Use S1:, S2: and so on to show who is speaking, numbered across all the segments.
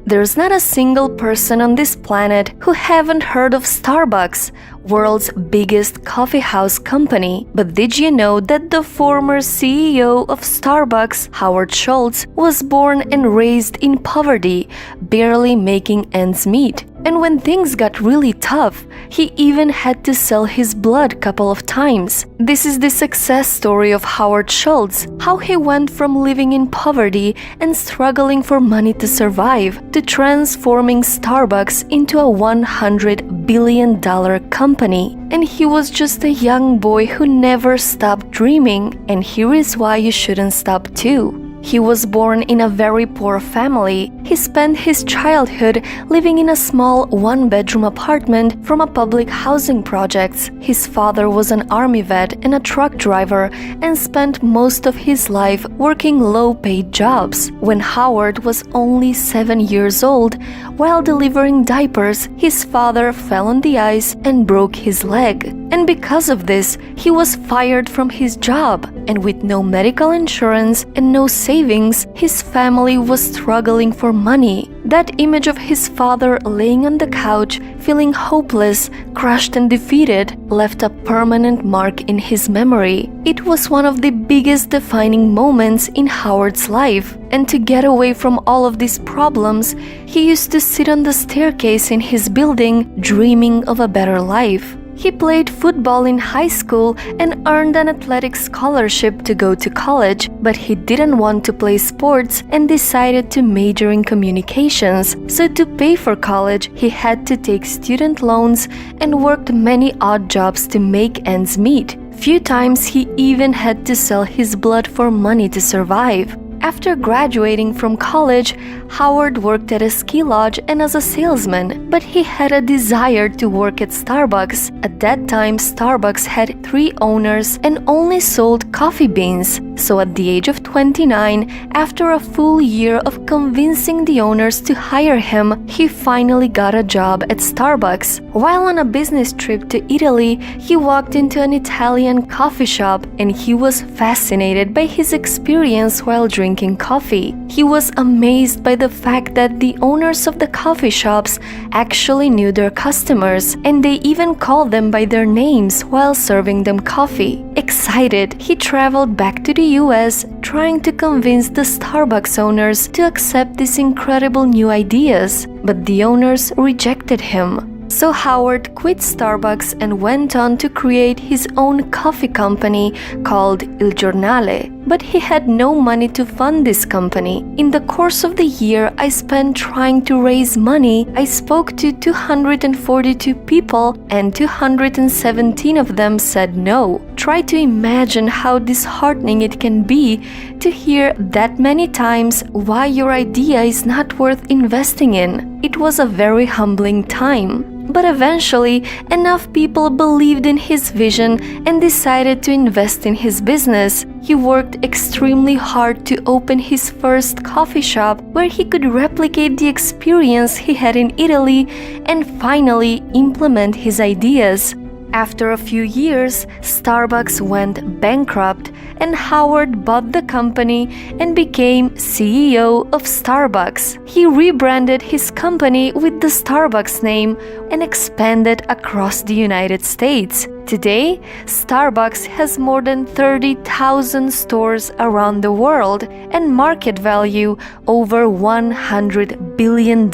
S1: There's not a single person on this planet who haven't heard of Starbucks, world's biggest coffee house company. But did you know that the former CEO of Starbucks, Howard Schultz, was born and raised in poverty, barely making ends meet? And when things got really tough, he even had to sell his blood a couple of times. This is the success story of Howard Schultz, how he went from living in poverty and struggling for money to survive to transforming Starbucks into a $100 billion company. And he was just a young boy who never stopped dreaming, and here is why you shouldn't stop too. He was born in a very poor family. He spent his childhood living in a small one-bedroom apartment from a public housing project. His father was an army vet and a truck driver and spent most of his life working low-paid jobs. When Howard was only 7 years old, while delivering diapers, his father fell on the ice and broke his leg. And because of this, he was fired from his job. And with no medical insurance and no savings, his family was struggling for money. That image of his father laying on the couch, feeling hopeless, crushed and defeated, left a permanent mark in his memory. It was one of the biggest defining moments in Howard's life. And to get away from all of these problems, he used to sit on the staircase in his building, dreaming of a better life. He played football in high school and earned an athletic scholarship to go to college, but he didn't want to play sports and decided to major in communications. So to pay for college, he had to take student loans and worked many odd jobs to make ends meet. Few times he even had to sell his blood for money to survive. After graduating from college, Howard worked at a ski lodge and as a salesman, but he had a desire to work at Starbucks. At that time, Starbucks had 3 owners and only sold coffee beans. So at the age of 29, after a full year of convincing the owners to hire him, he finally got a job at Starbucks. While on a business trip to Italy, he walked into an Italian coffee shop and he was fascinated by his experience while drinking coffee. He was amazed by the fact that the owners of the coffee shops actually knew their customers, and they even called them by their names while serving them coffee. Excited, he traveled back to the US, trying to convince the Starbucks owners to accept these incredible new ideas, but the owners rejected him. So Howard quit Starbucks and went on to create his own coffee company called Il Giornale. But he had no money to fund this company. In the course of the year I spent trying to raise money, I spoke to 242 people and 217 of them said no. Try to imagine how disheartening it can be to hear that many times why your idea is not worth investing in. It was a very humbling time. But eventually, enough people believed in his vision and decided to invest in his business. He worked extremely hard to open his first coffee shop where he could replicate the experience he had in Italy and finally implement his ideas. After a few years, Starbucks went bankrupt and Howard bought the company and became CEO of Starbucks. He rebranded his company with the Starbucks name and expanded across the United States. Today, Starbucks has more than 30,000 stores around the world and market value over $100 billion.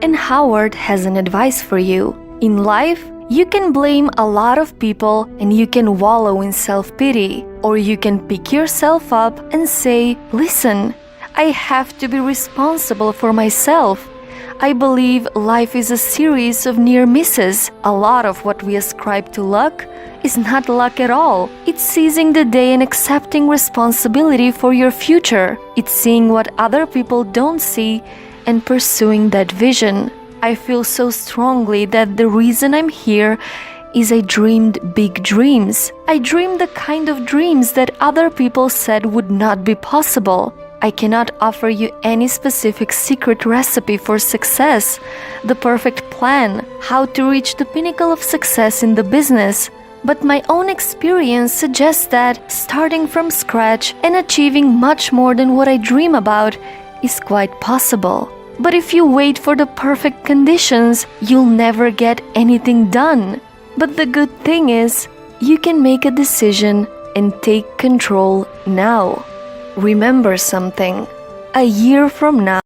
S1: And Howard has an advice for you. In life, you can blame a lot of people and you can wallow in self-pity, or you can pick yourself up and say, listen, I have to be responsible for myself. I believe life is a series of near misses. A lot of what we ascribe to luck is not luck at all. It's seizing the day and accepting responsibility for your future. It's seeing what other people don't see and pursuing that vision. I feel so strongly that the reason I'm here is I dreamed big dreams. I dreamed the kind of dreams that other people said would not be possible. I cannot offer you any specific secret recipe for success, the perfect plan, how to reach the pinnacle of success in the business. But my own experience suggests that starting from scratch and achieving much more than what I dream about is quite possible. But if you wait for the perfect conditions, you'll never get anything done. But the good thing is, you can make a decision and take control now. Remember something. A year from now,